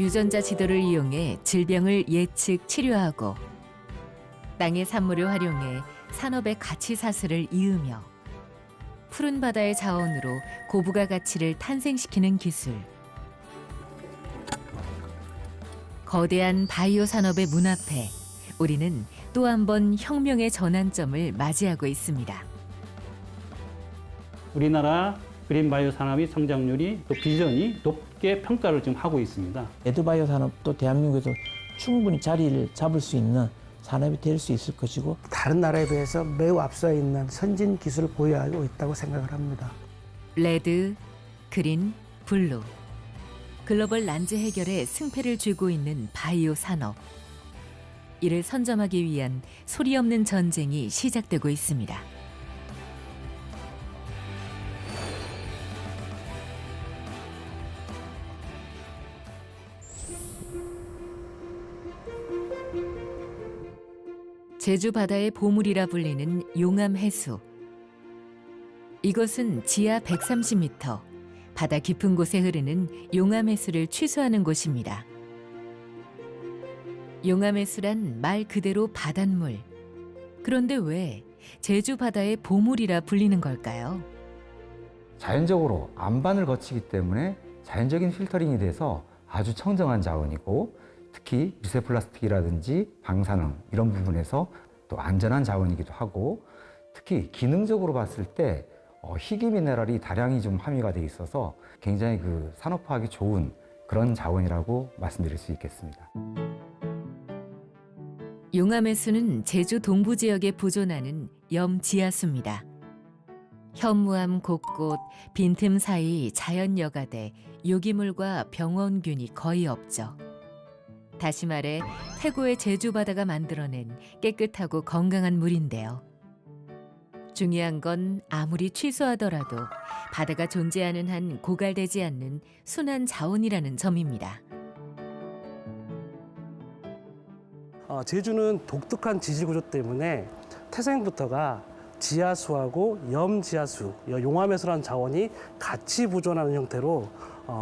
유전자 지도를 이용해 질병을 예측 치료하고 땅의 산물을 활용해 산업의 가치 사슬을 이으며 푸른 바다의 자원으로 고부가 가치를 탄생시키는 기술. 거대한 바이오 산업의 문 앞에 우리는 또 한 번 혁명의 전환점을 맞이하고 있습니다. 우리나라 그린바이오 산업의 성장률이 또 비전이 높게 평가를 지금 하고 있습니다. 에드바이오 산업도 대한민국에서 충분히 자리를 잡을 수 있는 산업이 될 수 있을 것이고 다른 나라에 비해서 매우 앞서 있는 선진 기술을 보유하고 있다고 생각을 합니다. 레드, 그린, 블루. 글로벌 난제 해결에 승패를 쥐고 있는 바이오 산업. 이를 선점하기 위한 소리 없는 전쟁이 시작되고 있습니다. 제주 바다의 보물이라 불리는 용암 해수. 이곳은 지하 130m, 바다 깊은 곳에 흐르는 용암 해수를 취수하는 곳입니다. 용암 해수란 말 그대로 바닷물. 그런데 왜 제주 바다의 보물이라 불리는 걸까요? 자연적으로 안반을 거치기 때문에 자연적인 필터링이 돼서 아주 청정한 자원이고, 특히 미세 플라스틱이라든지 방사능 이런 부분에서 또 안전한 자원이기도 하고, 특히 기능적으로 봤을 때 희귀 미네랄이 다량이 좀 함유가 돼 있어서 굉장히 그 산업화하기 좋은 그런 자원이라고 말씀드릴 수 있겠습니다. 용암해수는 제주 동부 지역에 보존하는 염지하수입니다. 현무암 곳곳 빈틈 사이 자연 여가돼 유기물과 병원균이 거의 없죠. 다시 말해 태고의 제주 바다가 만들어낸 깨끗하고 건강한 물인데요. 중요한 건 아무리 취수하더라도 바다가 존재하는 한 고갈되지 않는 순한 자원이라는 점입니다. 제주는 독특한 지질 구조 때문에 태생부터가 지하수하고 염지하수, 용암해수라는 자원이 같이 보존하는 형태로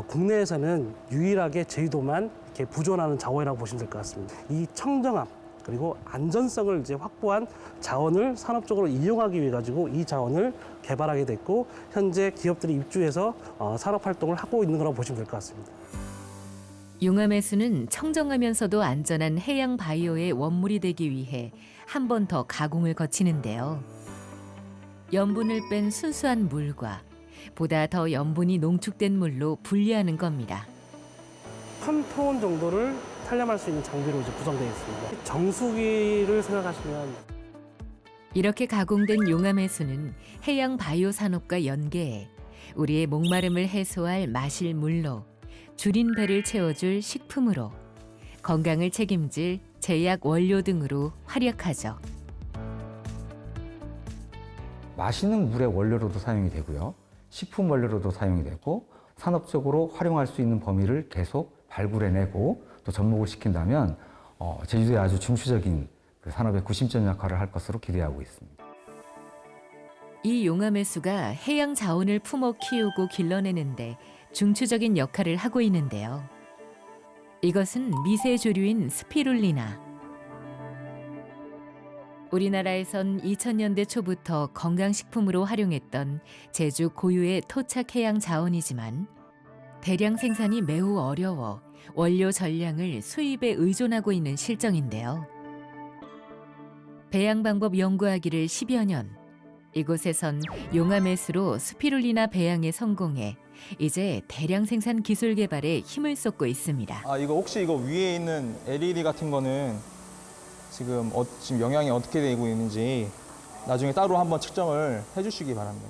국내에서는 유일하게 제주도만 이렇게 보존하는 자원이라고 보시면 될 것 같습니다. 이 청정함 그리고 안전성을 이제 확보한 자원을 산업적으로 이용하기 위해 가지고 이 자원을 개발하게 됐고, 현재 기업들이 입주해서 산업 활동을 하고 있는 거라고 보시면 될 것 같습니다. 용암해수는 청정하면서도 안전한 해양 바이오의 원물이 되기 위해 한 번 더 가공을 거치는데요. 염분을 뺀 순수한 물과 보다 더 염분이 농축된 물로 분리하는 겁니다. 1000톤 정도를 탄렴할 수 있는 장비로 이제 구성되어 있습니다. 정수기를 생각하시면 이렇게 가공된 용암해수는 해양 바이오 산업과 연계해 우리의 목마름을 해소할 마실 물로, 줄인 배를 채워줄 식품으로, 건강을 책임질 제약 원료 등으로 활약하죠. 마시는 물의 원료로도 사용이 되고요, 식품 원료로도 사용이 되고, 산업적으로 활용할 수 있는 범위를 계속 발굴해내고 또 접목을 시킨다면 제주도의 아주 중추적인 그 산업의 구심점 역할을 할 것으로 기대하고 있습니다. 이 용암해수가 해양 자원을 품어 키우고 길러내는데 중추적인 역할을 하고 있는데요. 이것은 미세 조류인 스피룰리나. 우리나라에선 2000년대 초부터 건강식품으로 활용했던 제주 고유의 토착 해양 자원이지만 대량 생산이 매우 어려워 원료 전량을 수입에 의존하고 있는 실정인데요. 배양 방법 연구하기를 10여 년. 이곳에선 용암해수로 스피룰리나 배양에 성공해 이제 대량 생산 기술 개발에 힘을 쏟고 있습니다. 이거 혹시 이거 위에 있는 LED 같은 거는 지금 영향이 어떻게 되고 있는지 나중에 따로 한번 측정을 해주시기 바랍니다.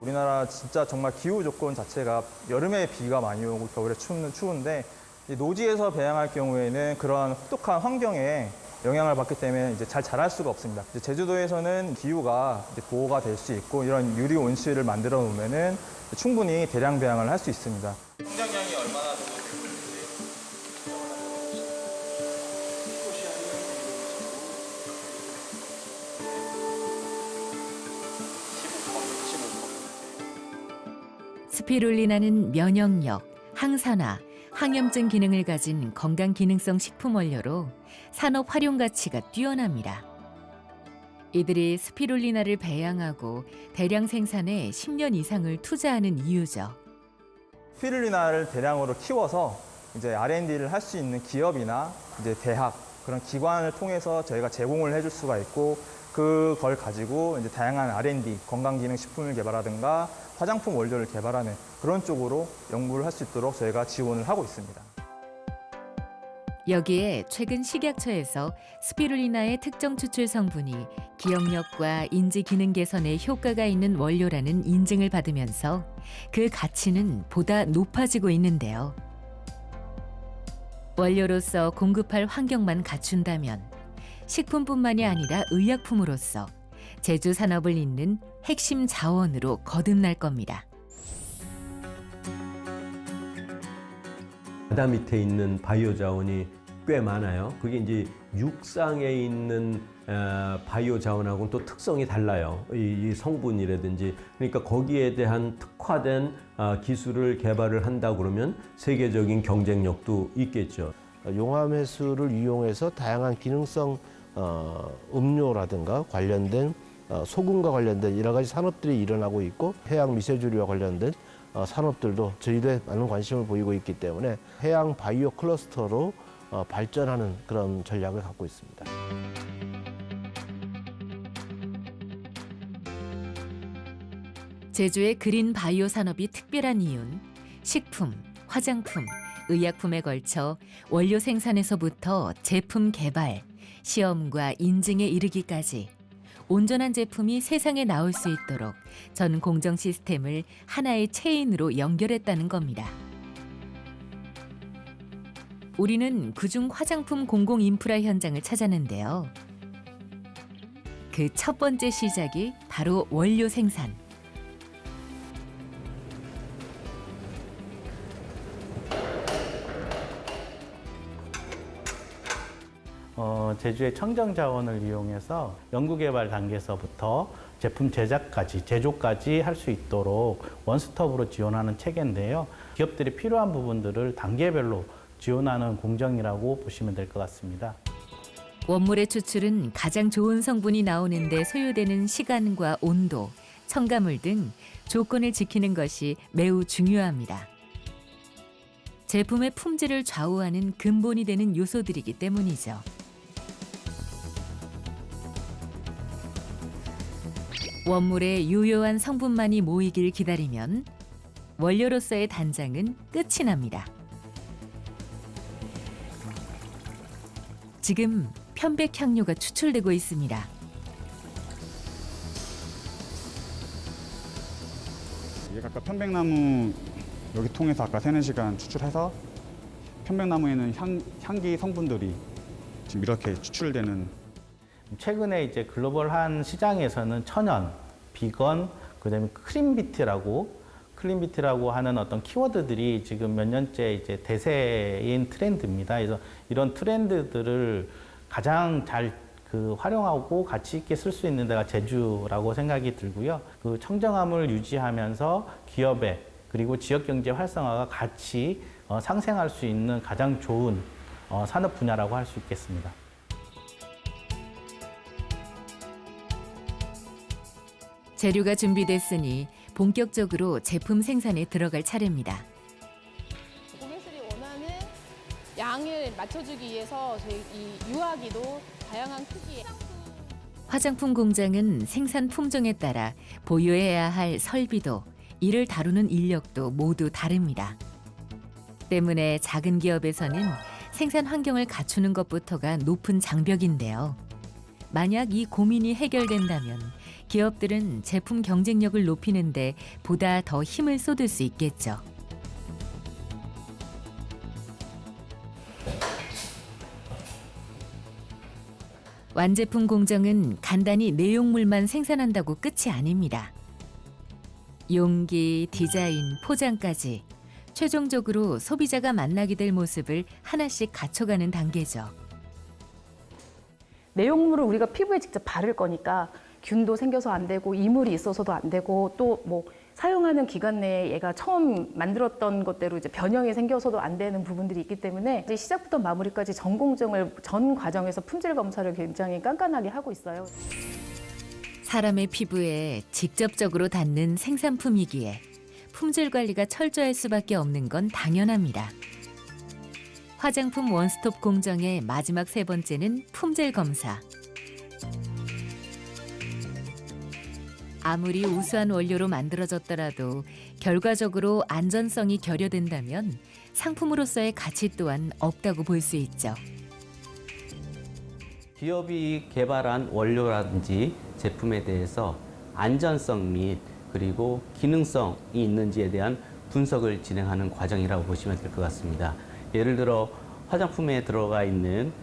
우리나라 진짜 정말 기후 조건 자체가 여름에 비가 많이 오고 겨울에 추운데 노지에서 배양할 경우에는 그러한 혹독한 환경에 영향을 받기 때문에 이제 잘 자랄 수가 없습니다. 이제 제주도에서는 기후가 이제 보호가 될 수 있고 이런 유리 온실을 만들어 놓으면은 충분히 대량 배양을 할 수 있습니다. 성장량이 얼마나 정도 스피룰리나는 면역력, 항산화, 항염증 기능을 가진 건강 기능성 식품 원료로 산업 활용 가치가 뛰어납니다. 이들이 스피룰리나를 배양하고 대량 생산에 10년 이상을 투자하는 이유죠. 스피룰리나를 대량으로 키워서 이제 R&D를 할 수 있는 기업이나 이제 대학 그런 기관을 통해서 저희가 제공을 해줄 수가 있고 그걸 가지고 이제 다양한 R&D, 건강기능식품을 개발하든가 화장품 원료를 개발하는 그런 쪽으로 연구를 할 수 있도록 저희가 지원을 하고 있습니다. 여기에 최근 식약처에서 스피룰리나의 특정 추출 성분이 기억력과 인지 기능 개선에 효과가 있는 원료라는 인증을 받으면서 그 가치는 보다 높아지고 있는데요. 원료로서 공급할 환경만 갖춘다면 식품뿐만이 아니라 의약품으로서 제주 산업을 잇는 핵심 자원으로 거듭날 겁니다. 바다 밑에 있는 바이오 자원이 꽤 많아요. 그게 이제 육상에 있는 바이오 자원하고는 또 특성이 달라요. 이 성분이라든지. 그러니까 거기에 대한 특화된 기술을 개발을 한다 그러면 세계적인 경쟁력도 있겠죠. 용암해수를 이용해서 다양한 기능성 음료라든가 관련된 소금과 관련된 여러 가지 산업들이 일어나고 있고 해양 미세조리와 관련된 산업들도 저희들의 많은 관심을 보이고 있기 때문에 해양 바이오 클러스터로 발전하는 그런 전략을 갖고 있습니다. 제주의 그린 바이오 산업이 특별한 이유는 식품, 화장품, 의약품에 걸쳐 원료 생산에서부터 제품 개발, 시험과 인증에 이르기까지 온전한 제품이 세상에 나올 수 있도록 전 공정 시스템을 하나의 체인으로 연결했다는 겁니다. 우리는 그중 화장품 공공 인프라 현장을 찾았는데요. 그 첫 번째 시작이 바로 원료 생산. 제주의 청정 자원을 이용해서 연구개발 단계에서부터 제품 제작까지, 제조까지 할 수 있도록 원스톱으로 지원하는 체계인데요. 기업들이 필요한 부분들을 단계별로 지원하는 공정이라고 보시면 될 것 같습니다. 원물의 추출은 가장 좋은 성분이 나오는데 소요되는 시간과 온도, 첨가물 등 조건을 지키는 것이 매우 중요합니다. 제품의 품질을 좌우하는 근본이 되는 요소들이기 때문이죠. 원물의 유효한 성분만이 모이길 기다리면 원료로서의 단장은 끝이 납니다. 지금 편백향료가 추출되고 있습니다. 이게 아까 편백나무 여기 통해서 아까 3-4시간 추출해서 편백나무에는 향기 성분들이 지금 이렇게 추출되는. 최근에 이제 글로벌한 시장에서는 천연, 비건, 그다음에 클린비트라고 하는 어떤 키워드들이 지금 몇 년째 이제 대세인 트렌드입니다. 그래서 이런 트렌드들을 가장 잘 활용하고 가치 있게 쓸 수 있는 데가 제주라고 생각이 들고요. 그 청정함을 유지하면서 기업의 그리고 지역 경제 활성화가 같이 상생할 수 있는 가장 좋은 산업 분야라고 할 수 있겠습니다. 재료가 준비됐으니 본격적으로 제품 생산에 들어갈 차례입니다. 고객들이 원하는 양을 맞춰주기 위해서 저희 이 유화기도 다양한 크기의 화장품 공장은 생산 품종에 따라 보유해야 할 설비도 이를 다루는 인력도 모두 다릅니다. 때문에 작은 기업에서는 생산 환경을 갖추는 것부터가 높은 장벽인데요. 만약 이 고민이 해결된다면 기업들은 제품 경쟁력을 높이는데 보다 더 힘을 쏟을 수 있겠죠. 완제품 공정은 간단히 내용물만 생산한다고 끝이 아닙니다. 용기, 디자인, 포장까지 최종적으로 소비자가 만나게 될 모습을 하나씩 갖춰가는 단계죠. 내용물을 우리가 피부에 직접 바를 거니까 균도 생겨서 안 되고 이물이 있어서도 안 되고 또 뭐 사용하는 기간 내에 얘가 처음 만들었던 것대로 이제 변형이 생겨서도 안 되는 부분들이 있기 때문에 이제 시작부터 마무리까지 전 공정을 전 과정에서 품질 검사를 굉장히 깐깐하게 하고 있어요. 사람의 피부에 직접적으로 닿는 생산품이기에 품질 관리가 철저할 수밖에 없는 건 당연합니다. 화장품 원스톱 공정의 마지막 세 번째는 품질 검사. 아무리 우수한 원료로 만들어졌더라도 결과적으로 안전성이 결여된다면 상품으로서의 가치 또한 없다고 볼 수 있죠. 기업이 개발한 원료라든지 제품에 대해서 안전성 및 그리고 기능성이 있는지에 대한 분석을 진행하는 과정이라고 보시면 될 것 같습니다. 예를 들어 화장품에 들어가 있는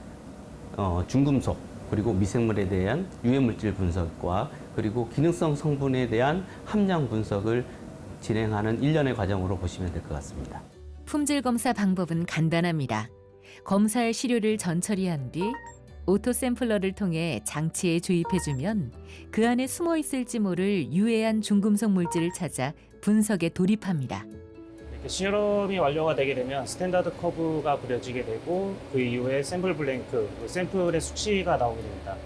중금속 그리고 미생물에 대한 유해물질 분석과 그리고 기능성 성분에 대한 함량 분석을 진행하는 일련의 과정으로 보시면 될 것 같습니다. 품질 검사 방법은 간단합니다. 검사할 시료를 전처리한 뒤 오토 샘플러를 통해 장치에 주입해주면 그 안에 숨어 있을지 모를 유해한 중금속 물질을 찾아 분석에 돌입합니다. 실험이 완료가 되게 되면 스탠다드 커브가 그려지게 되고 그 이후에 샘플 블랭크, 샘플의 수치가 나오게 됩니다.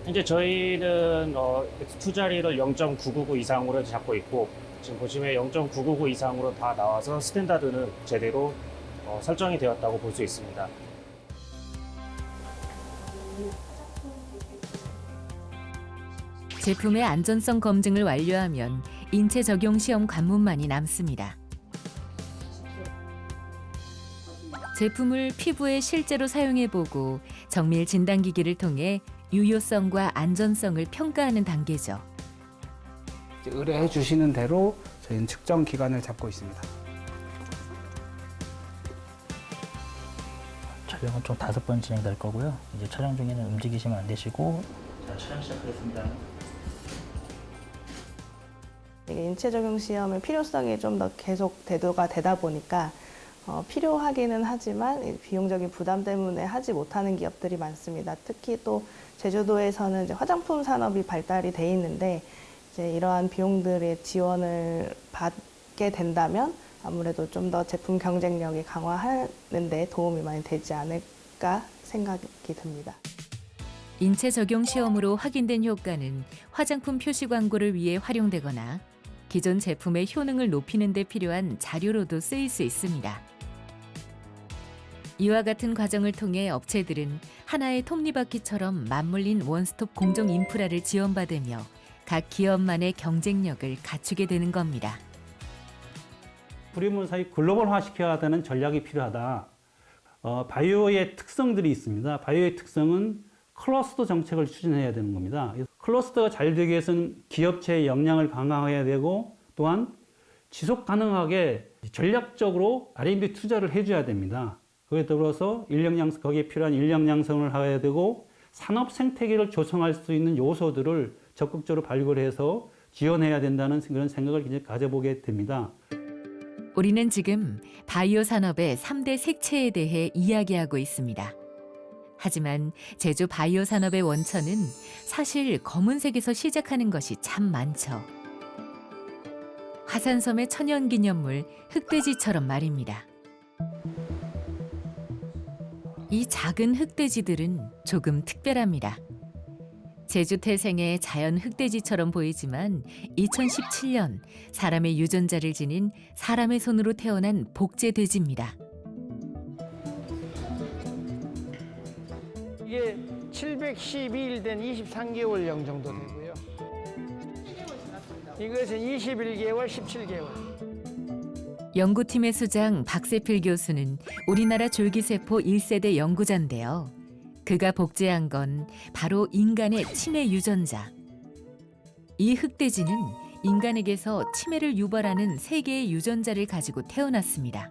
현재 저희는 X2 자리를 0.999 이상으로 잡고 있고 지금 보시면 0.999 이상으로 다 나와서 스탠다드는 제대로 설정이 되었다고 볼 수 있습니다. 제품의 안전성 검증을 완료하면 인체 적용 시험 관문만이 남습니다. 제품을 피부에 실제로 사용해보고 정밀 진단기기를 통해 유효성과 안전성을 평가하는 단계죠. 의뢰해 주시는 대로 저희는 측정 기간을 잡고 있습니다. 촬영은 총 5번 진행될 거고요. 이제 촬영 중에는 움직이시면 안 되시고. 자, 촬영 시작하겠습니다. 인체 적용 시험의 필요성이 좀 더 계속 대두가 되다 보니까 필요하기는 하지만 비용적인 부담 때문에 하지 못하는 기업들이 많습니다. 특히 또 제주도에서는 이제 화장품 산업이 발달이 돼 있는데 이제 이러한 비용들의 지원을 받게 된다면 아무래도 좀 더 제품 경쟁력이 강화하는 데 도움이 많이 되지 않을까 생각이 듭니다. 인체 적용 시험으로 확인된 효과는 화장품 표시 광고를 위해 활용되거나 기존 제품의 효능을 높이는 데 필요한 자료로도 쓰일 수 있습니다. 이와 같은 과정을 통해 업체들은 하나의 톱니바퀴처럼 맞물린 원스톱 공정 인프라를 지원받으며 각 기업만의 경쟁력을 갖추게 되는 겁니다. 우리문사의 글로벌화 시켜야 되는 전략이 필요하다. 바이오의 특성들이 있습니다. 바이오의 특성은 클러스터 정책을 추진해야 되는 겁니다. 클러스터가 잘 되기 위해서는 기업체의 역량을 강화해야 되고 또한 지속 가능하게 전략적으로 R&D 투자를 해줘야 됩니다. 그에 더불어서 거기에 필요한 인력 양성을 해야 되고 산업 생태계를 조성할 수 있는 요소들을 적극적으로 발굴해서 지원해야 된다는 그런 생각을 이제 가져보게 됩니다. 우리는 지금 바이오 산업의 3대 색채에 대해 이야기하고 있습니다. 하지만 제주 바이오 산업의 원천은 사실 검은색에서 시작하는 것이 참 많죠. 화산섬의 천연기념물 흑돼지처럼 말입니다. 이 작은 흑돼지들은 조금 특별합니다. 제주 태생의 자연 흑돼지처럼 보이지만 2017년 사람의 유전자를 지닌 사람의 손으로 태어난 복제돼지입니다. 이게 712일 된 23개월령 정도 되고요. 이것은 21개월, 17개월. 연구팀의 수장 박세필 교수는 우리나라 줄기세포 1세대 연구자인데요. 그가 복제한 건 바로 인간의 치매 유전자. 이 흑돼지는 인간에게서 치매를 유발하는 3개의 유전자를 가지고 태어났습니다.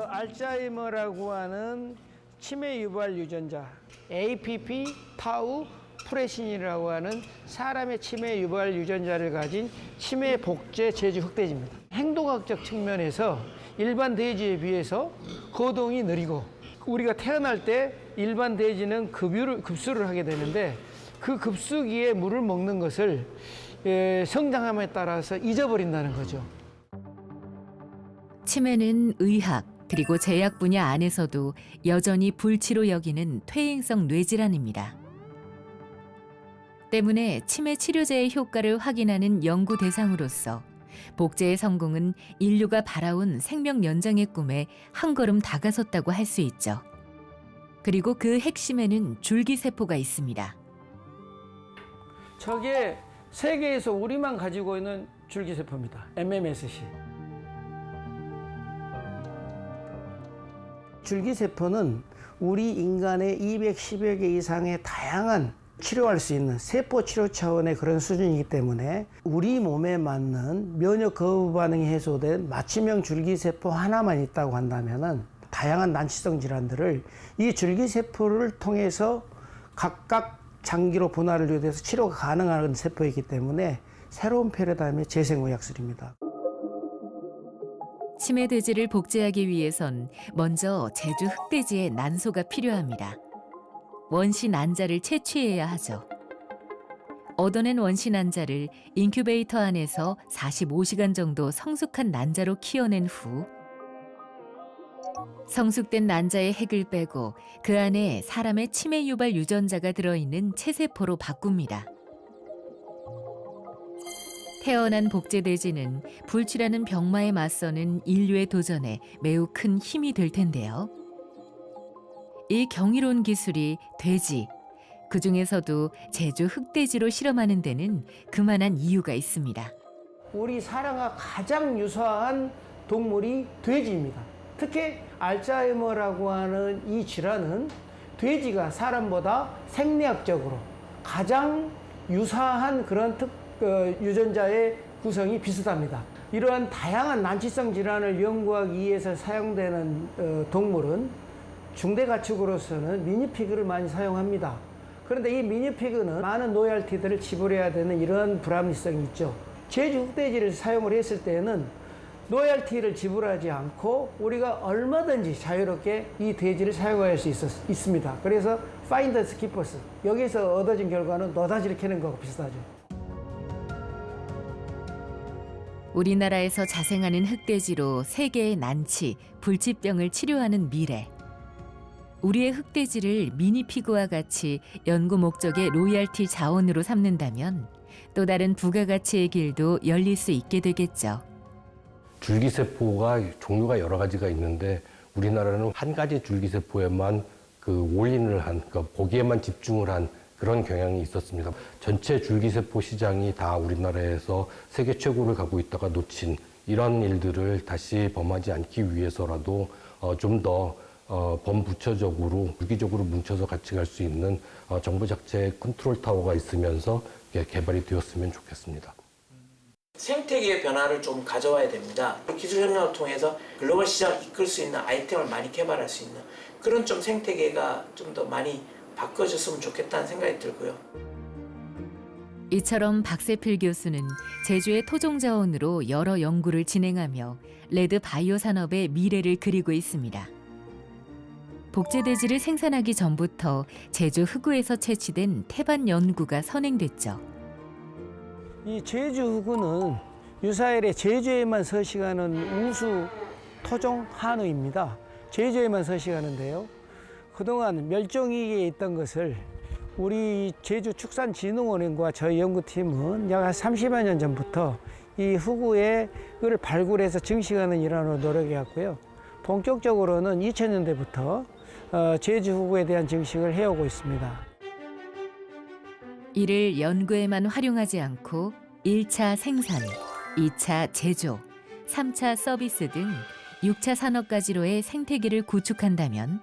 알츠하이머라고 하는 치매 유발 유전자, APP, 타우, 프레신이라고 하는 사람의 치매 유발 유전자를 가진 치매 복제 제주 흑돼지입니다. 행동학적 측면에서 일반 돼지에 비해서 거동이 느리고 우리가 태어날 때 일반 돼지는 급수를 하게 되는데 그 급수기에 물을 먹는 것을 성장함에 따라서 잊어버린다는 거죠. 치매는 의학 그리고 제약 분야 안에서도 여전히 불치로 여기는 퇴행성 뇌질환입니다. 때문에 치매 치료제의 효과를 확인하는 연구 대상으로서 복제의 성공은 인류가 바라온 생명 연장의 꿈에 한 걸음 다가섰다고 할 수 있죠. 그리고 그 핵심에는 줄기세포가 있습니다. 저게 세계에서 우리만 가지고 있는 줄기세포입니다. MMSC. 줄기세포는 우리 인간의 210여 개 이상의 다양한 치료할 수 있는 세포 치료 차원의 그런 수준이기 때문에 우리 몸에 맞는 면역 거부 반응이 해소된 맞춤형 줄기세포 하나만 있다고 한다면은 다양한 난치성 질환들을 이 줄기세포를 통해서 각각 장기로 분할을 유도해서 치료가 가능한 세포이기 때문에 새로운 패러다임의 재생의학술입니다. 치매 돼지를 복제하기 위해선 먼저 제주 흑돼지의 난소가 필요합니다. 원시 난자를 채취해야 하죠. 얻어낸 원시 난자를 인큐베이터 안에서 45시간 정도 성숙한 난자로 키워낸 후 성숙된 난자의 핵을 빼고 그 안에 사람의 치매 유발 유전자가 들어있는 체세포로 바꿉니다. 태어난 복제돼지는 불치라는 병마에 맞서는 인류의 도전에 매우 큰 힘이 될 텐데요. 이 경이로운 기술이 돼지, 그 중에서도 제주 흑돼지로 실험하는 데는 그만한 이유가 있습니다. 우리 사람과 가장 유사한 동물이 돼지입니다. 특히 알츠하이머라고 하는 이 질환은 돼지가 사람보다 생리학적으로 가장 유사한 그런 유전자의 구성이 비슷합니다. 이러한 다양한 난치성 질환을 연구하기 위해서 사용되는 동물은 중대가축으로서는 미니피그를 많이 사용합니다. 그런데 이 미니피그는 많은 로열티들을 지불해야 되는 이런 불합리성이 있죠. 제주 흑돼지를 사용을 했을 때는 로열티를 지불하지 않고 우리가 얼마든지 자유롭게 이 돼지를 사용할 수 있습니다. 그래서 파인더스 키퍼스, 여기서 얻어진 결과는 노다지를 캐는 거하고 비슷하죠. 우리나라에서 자생하는 흑돼지로 세계의 난치, 불치병을 치료하는 미래. 우리의 흑돼지를 미니피그와 같이 연구 목적의 로열티 자원으로 삼는다면 또 다른 부가가치의 길도 열릴 수 있게 되겠죠. 줄기세포가 종류가 여러 가지가 있는데 우리나라는 한 가지 줄기세포에만 올인을 한, 거기에만 집중을 한 그런 경향이 있었습니다. 전체 줄기세포 시장이 다 우리나라에서 세계 최고를 가고 있다가 놓친 이런 일들을 다시 범하지 않기 위해서라도 좀 더 범부처적으로 유기적으로 뭉쳐서 같이 갈 수 있는 정부 자체 컨트롤 타워가 있으면서 개발이 되었으면 좋겠습니다. 생태계의 변화를 좀 가져와야 됩니다. 기술 협력을 통해서 글로벌 시장을 이끌 수 있는 아이템을 많이 개발할 수 있는 그런 좀 생태계가 좀 더 많이 바꿔졌으면 좋겠다는 생각이 들고요. 이처럼 박세필 교수는 제주의 토종 자원으로 여러 연구를 진행하며 레드 바이오 산업의 미래를 그리고 있습니다. 복제돼지를 생산하기 전부터 제주 흑우에서 채취된 태반 연구가 선행됐죠. 이 제주 흑우는 유사일에 제주에만 서식하는 우수 토종 한우입니다. 제주에만 서식하는데요. 그동안 멸종위기에 있던 것을 우리 제주축산진흥원과 저희 연구팀은 약 30여 년 전부터 이 흑우를 발굴해서 증식하는 일환으로 노력해왔고요. 본격적으로는 2000년대부터 제주 흑우에 대한 증식을 해오고 있습니다. 이를 연구에만 활용하지 않고 1차 생산, 2차 제조, 3차 서비스 등 6차 산업까지로의 생태계를 구축한다면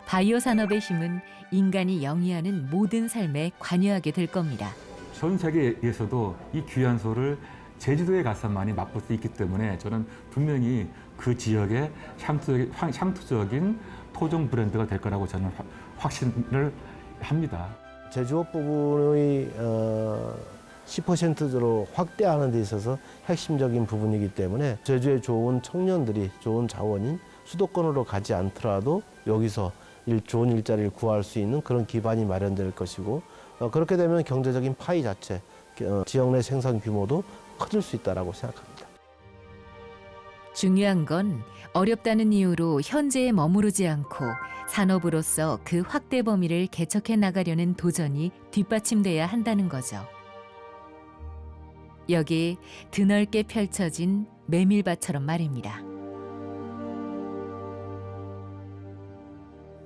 바이오 산업의 힘은 인간이 영위하는 모든 삶에 관여하게 될 겁니다. 전 세계에서도 이 귀한 소를 제주도에 가서만이 맛볼 수 있기 때문에 저는 분명히 그 지역의 향토적인 토종 브랜드가 될 거라고 저는 확신을 합니다. 제조업 부분의 10%로 확대하는 데 있어서 핵심적인 부분이기 때문에 제주에 좋은 청년들이 좋은 자원인 수도권으로 가지 않더라도 여기서 좋은 일자리를 구할 수 있는 그런 기반이 마련될 것이고 그렇게 되면 경제적인 파이 자체, 지역 내 생산 규모도 커질 수 있다라고 생각합니다. 중요한 건 어렵다는 이유로 현재에 머무르지 않고 산업으로서 그 확대 범위를 개척해 나가려는 도전이 뒷받침돼야 한다는 거죠. 여기 드넓게 펼쳐진 메밀밭처럼 말입니다.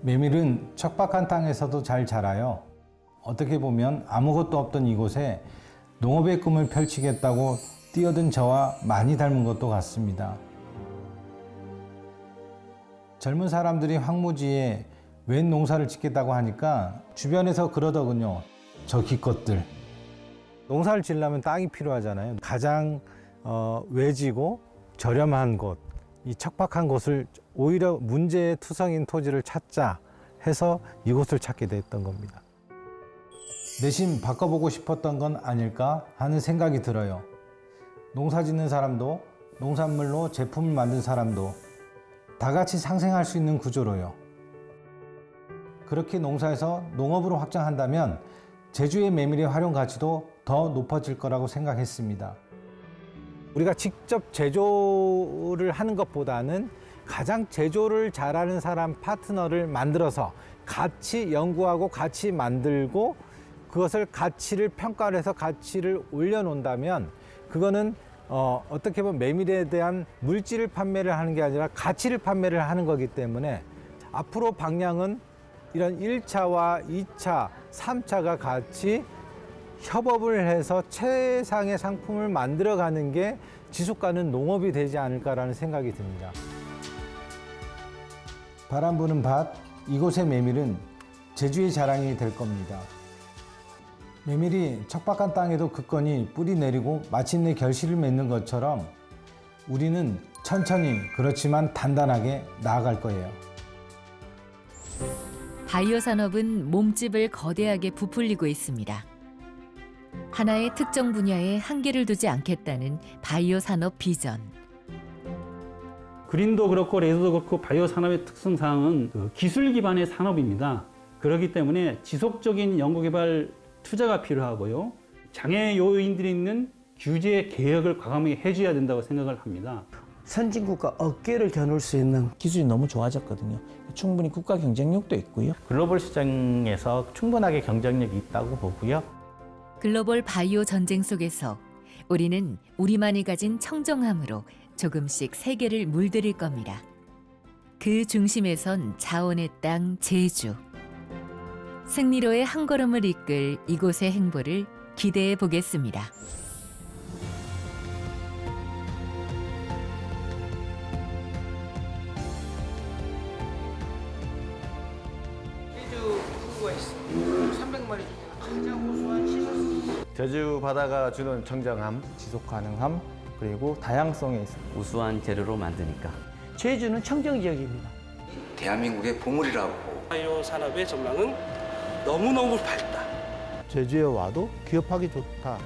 메밀은 척박한 땅에서도 잘 자라요. 어떻게 보면 아무것도 없던 이곳에 농업의 꿈을 펼치겠다고 뛰어든 저와 많이 닮은 것도 같습니다. 젊은 사람들이 황무지에 웬 농사를 짓겠다고 하니까 주변에서 그러더군요. 저 기껏들. 농사를 지으려면 땅이 필요하잖아요. 가장 외지고 저렴한 곳, 이 척박한 곳을 오히려 문제의 투성인 토지를 찾자 해서 이곳을 찾게 됐던 겁니다. 내심 바꿔보고 싶었던 건 아닐까 하는 생각이 들어요. 농사 짓는 사람도 농산물로 제품을 만든 사람도 다 같이 상생할 수 있는 구조로요. 그렇게 농사에서 농업으로 확장한다면 제주의 메밀의 활용 가치도 더 높아질 거라고 생각했습니다. 우리가 직접 제조를 하는 것보다는 가장 제조를 잘하는 사람 파트너를 만들어서 같이 연구하고 같이 만들고 그것을 가치를 평가를 해서 가치를 올려놓는다면 그거는 어떻게 보면 메밀에 대한 물질을 판매를 하는 게 아니라 가치를 판매를 하는 거기 때문에 앞으로 방향은 이런 1차와 2차, 3차가 같이 협업을 해서 최상의 상품을 만들어가는 게 지속가는 농업이 되지 않을까라는 생각이 듭니다. 바람 부는 밭, 이곳의 메밀은 제주의 자랑이 될 겁니다. 메밀이 척박한 땅에도 굳건히 뿌리 내리고 마침내 결실을 맺는 것처럼 우리는 천천히 그렇지만 단단하게 나아갈 거예요. 바이오 산업은 몸집을 거대하게 부풀리고 있습니다. 하나의 특정 분야에 한계를 두지 않겠다는 바이오 산업 비전. 그린도 그렇고 레드도 그렇고 바이오 산업의 특성상은 기술 기반의 산업입니다. 그렇기 때문에 지속적인 연구개발 투자가 필요하고요. 장애 요인들이 있는 규제 개혁을 과감하게 해줘야 된다고 생각을 합니다. 선진국과 어깨를 겨눌 수 있는 기술이 너무 좋아졌거든요. 충분히 국가 경쟁력도 있고요. 글로벌 시장에서 충분하게 경쟁력이 있다고 보고요. 글로벌 바이오 전쟁 속에서 우리는 우리만이 가진 청정함으로 조금씩 세계를 물들일 겁니다. 그 중심에선 자원의 땅 제주. 승리로의 한 걸음을 이끌 이곳의 행보를 기대해 보겠습니다. 제주 후구가 있습니다. 300마리 가장 우수한 시설. 제주 바다가 주는 청정함, 지속 가능함, 그리고 다양성에 있습니다. 우수한 재료로 만드니까. 제주는 청정 지역입니다. 대한민국의 보물이라고. 바이오 산업의 전망은 너무너무 밝다. 제주에 와도 기업하기 좋다.